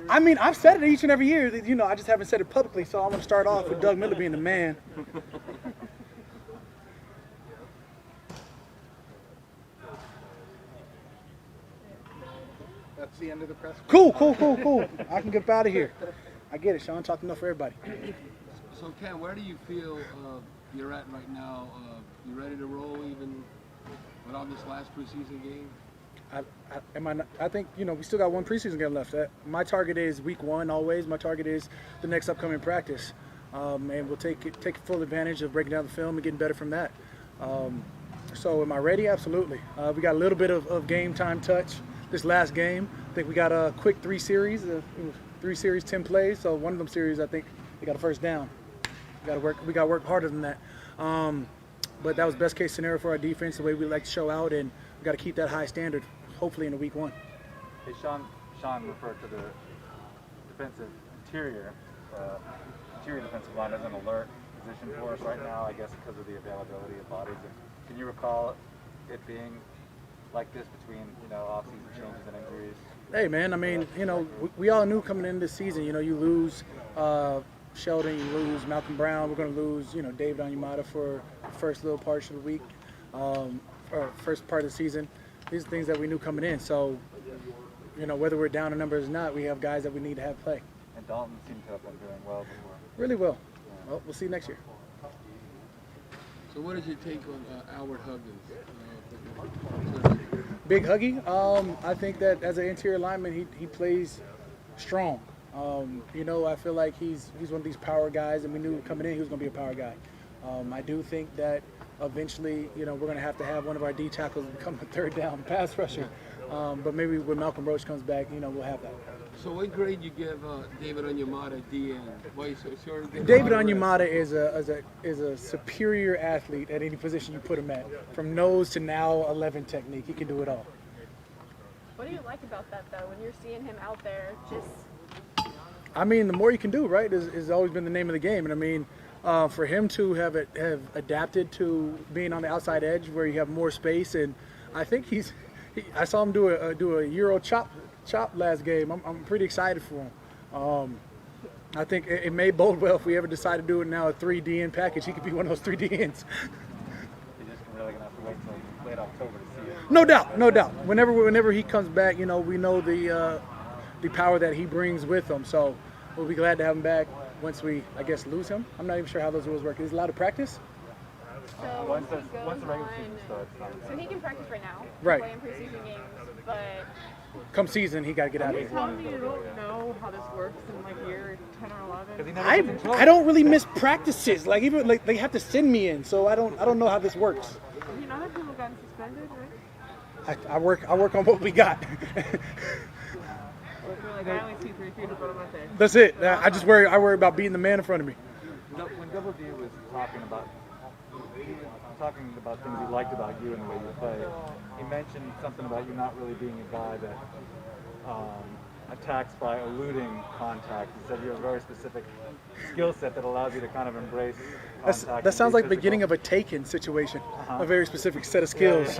I mean, I've said it each and every year. You know, I just haven't said it publicly, so I'm going to start off with Doug Miller being the man. That's the end of the press. Cool. I can get out of here. I get it, Sean. Talked enough for everybody. So, Ken, where do you feel you're at right now? You ready to roll even without this last preseason game? I think, you know, we still got one preseason game left. My target is week 1 always. My target is the next upcoming practice. And we'll take full advantage of breaking down the film and getting better from that. So am I ready? Absolutely. We got a little bit of game time touch this last game. I think we got a quick 3 series, 10 plays. So one of them series, I think we got a first down. We got to work harder than that. But that was best case scenario for our defense, the way we like to show out, and we got to keep that high standard, hopefully in the week 1. Hey, Sean referred to the defensive interior defensive line as an alert position for us right now, I guess because of the availability of bodies. Can you recall it being like this between, you know, off-season changes and injuries? Hey, man, I mean, you know, we all knew coming in this season, you know, you lose Sheldon, you lose Malcolm Brown, we're going to lose, you know, David Onyemata for the first little part of the week, or first part of the season. These are things that we knew coming in. So, you know, whether we're down in numbers or not, we have guys that we need to have play. And Dalton seemed to have been doing well before. Really well. Well, we'll see you next year. So what is your take on Albert Huggins? Big Huggy. I think that as an interior lineman, he plays strong. You know, I feel like he's one of these power guys, and we knew coming in he was going to be a power guy. I do think that eventually, you know, we're going to have one of our D tackles become a third down pass rusher. But maybe when Malcolm Roach comes back, you know, we'll have that. So what grade you give David Onyemata DN? Why you so sure? David Onyemata is a superior athlete at any position you put him at. From nose to now 11 technique, he can do it all. What do you like about that though? When you're seeing him out there, just. I mean, the more you can do, right? Has always been the name of the game, and I mean, for him to have adapted to being on the outside edge where you have more space, and I think I saw him do a Euro chop last game. I'm pretty excited for him. I think it may bode well if we ever decide to do it now a 3 DN package. He could be one of those 3 DNs. You're just really gonna have to wait till late October to see it. No doubt. Whenever he comes back, you know, we know the power that he brings with him. So we'll be glad to have him back once we, I guess, lose him. I'm not even sure how those rules work. Is it allowed to practice? So Once the regular season starts. So he can practice right now. Right. Play in preseason games, but. Come season, he got to get out of Are you here. telling me you don't know how this works in like year 10 or 11? I don't really miss practices. Like even like they have to send me in, so I don't know how this works. You know that people gotten suspended, right? I work on what we got. Like, I only see 3 feet in front of my face. That's it. I worry about beating the man in front of me. When Double D was talking about things he liked about you and the way you play, he mentioned something about you not really being a guy that attacks by eluding contact. He said you have a very specific skill set that allows you to kind of embrace contact. That sounds like the beginning of a Taken situation. A very specific set of skills.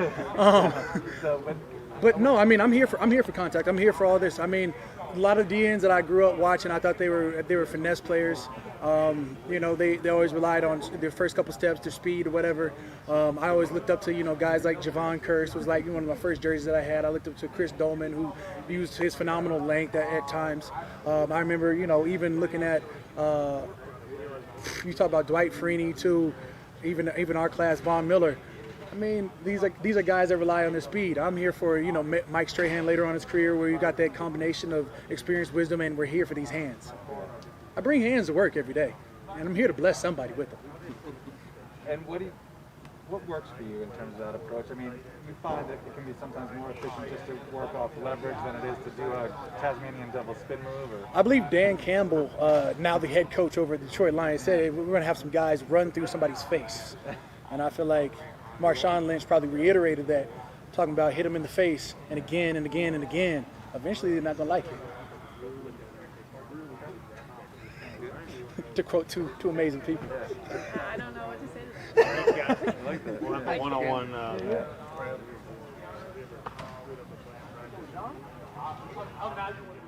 But no, I mean I'm here for contact. I'm here for all this. I mean, a lot of DNs that I grew up watching, I thought they were finesse players. You know, they always relied on their first couple steps, their speed or whatever. I always looked up to, you know, guys like Javon Curse was like one of my first jerseys that I had. I looked up to Chris Dolman, who used his phenomenal length at times. I remember, you know, even looking at you talk about Dwight Freeney too, even our class, Von Miller. I mean, these are guys that rely on their speed. I'm here for, you know, Mike Strahan later on in his career where you got that combination of experience, wisdom, and we're here for these hands. I bring hands to work every day, and I'm here to bless somebody with them. And what works for you in terms of that approach? I mean, you find that it can be sometimes more efficient just to work off leverage than it is to do a Tasmanian devil spin move? Or? I believe Dan Campbell, now the head coach over at the Detroit Lions, said we're going to have some guys run through somebody's face. And I feel like Marshawn Lynch probably reiterated that, talking about hit him in the face and again and again and again. Eventually, they're not going to like it. To quote two amazing people. I don't know what to say to that. I like that. One-on-one. I'll imagine what